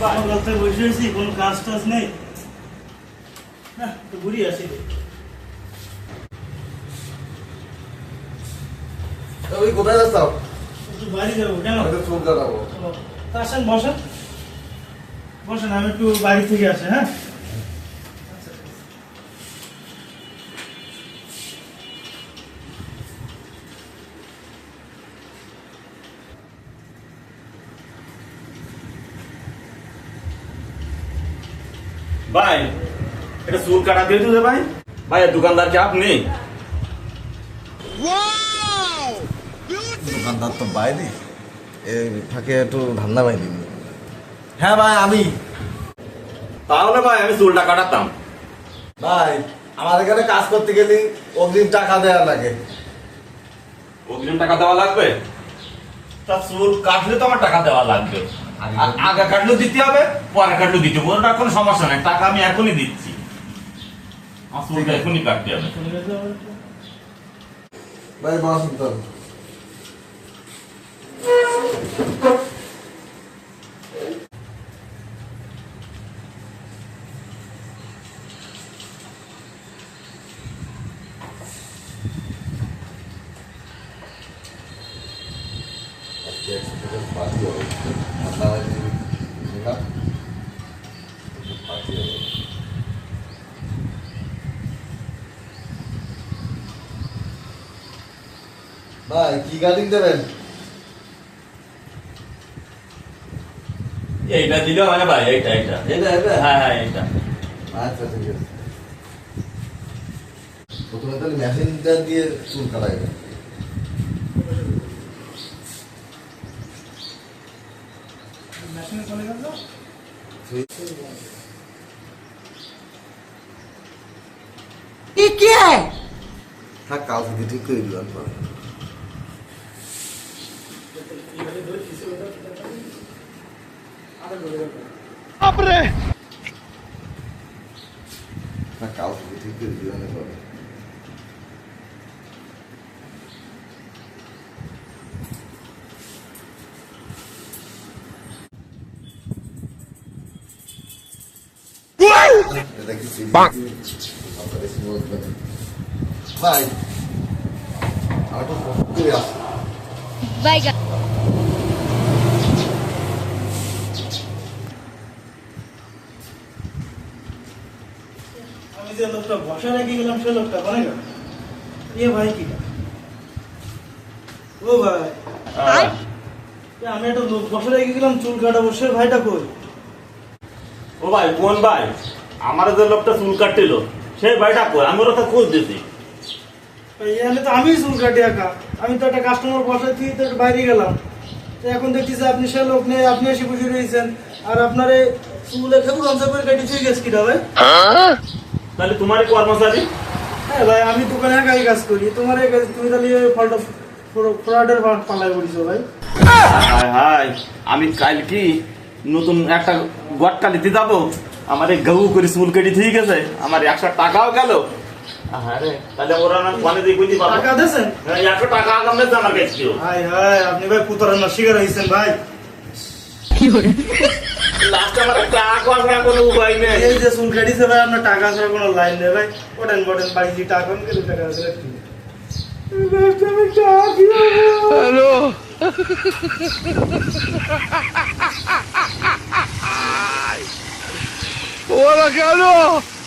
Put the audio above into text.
আমার রাস্তায় বসে রয়েছি, কোনো কাজ টাজ নেই। না তো ঘুরি আসি। তুমি কোথায় যাচ্ছ? একটু বাড়ি যাবো। কেন? আমি তো চুল কাটাবো। তা আসেন, বসেন বসেন, আমি একটু বাড়ি থেকে আসি। হ্যাঁ ভাই, এটা চুল কাটা দিয়ে দিতে ভাই। ভাই দোকানদার কি আপনি? দোকানদার তো বাইরে, এই ফাঁকে একটু ধান্দা বাইরে। হ্যাঁ ভাই, আমি। তাহলে ভাই আমি চুলটা কাটাতাম। ভাই, আমার এখানে কাজ করতে গেলে অগ্রিম টাকা দেওয়া লাগে। অগ্রিম টাকা দেওয়া লাগবে? তা চুল কাটলে তো আমার টাকা দেওয়া লাগবে। আগে কাটলেও দিতে হবে, পরে কাটলেও দিতে হবে, ওটা কোনো সমস্যা নাই। টাকা আমি এখনই দিচ্ছি। আমার চুলটা এখনই কাটতে হবে। ভাই বসুন তো। ভাই কি কাটিং দেবেন? এইটা দিলেও মানে ভাই, এইটা এইটা হ্যাঁ হ্যাঁ এইটা। আচ্ছা ঠিক আছে। প্রথমে তাহলে মেশিনটা দিয়ে চুল কাটাই। মেশিনে চলে গেল। থাক, কাল থেকে ঠিক করে দিলাম। থাক, কাল থেকে ঠিক করে দিলাম। এটা কি ভাই, আমার তো করে আসছে। Vaya. আমি যে লোকটা বসা রেখে গেলাম, সে লোকটা বলে গেল। এ ভাই কি? ও ভাই, আমি একটা লোক বসা রেখে গেলাম চুল কাটাবো, সে ভাইটা কই? ও ভাই, কোন ভাই? আমার যে লোকটা চুল কাটছিল সেই ভাইটা কই? আমি ওরা তো খোঁজ দিছি। এখানে তো আমি চুল কাটি একা। আমি তো একটা কাস্টমার বসাই দিয়ে তো বাইরে গেলাম। তো এখন দেখছি যে আপনি সে লোক নেই, আপনি এসে বসে রয়েছেন। আর আপনার এই চুল খেবু গামছা করে কাটি চুই গেছে কিনা ভাই? তাহলে তোমারই কর্মচারী? হ্যাঁ ভাই, আমি দোকানে একাই কাজ করি। তোমার এই কাজ, তুমি তাহলে ফল্ট ফ্রডের পাল্লায় পড়িছো ভাই। হাই হাই, আমি কাল কি নতুন একটা গটকালিতে যাবো, আমার এই গাউ করে চুল কেটে ঠিক আছে, আমার 100 টাকাও গেল। আরে তাহলে ওরা না মানে দিয়ে কইতে পারবো টাকা দিয়েছেন? 100 টাকা আগামে আমার কাছে কি? হাই হাই, আপনি ভাই প্রতারণার শিকার হয়েছেন ভাই। লাস্ট আমার টাকা করার কোনো উপায় নেই। এই যে চুল কাটিছে ভাই, আপনার টাকা ছাড়া কোনো লাইন নেই ভাই। ওটেন বটেন বাড়ি দিয়ে টাকা কেটে টাকা আছে। Hello. Hola, Carlos.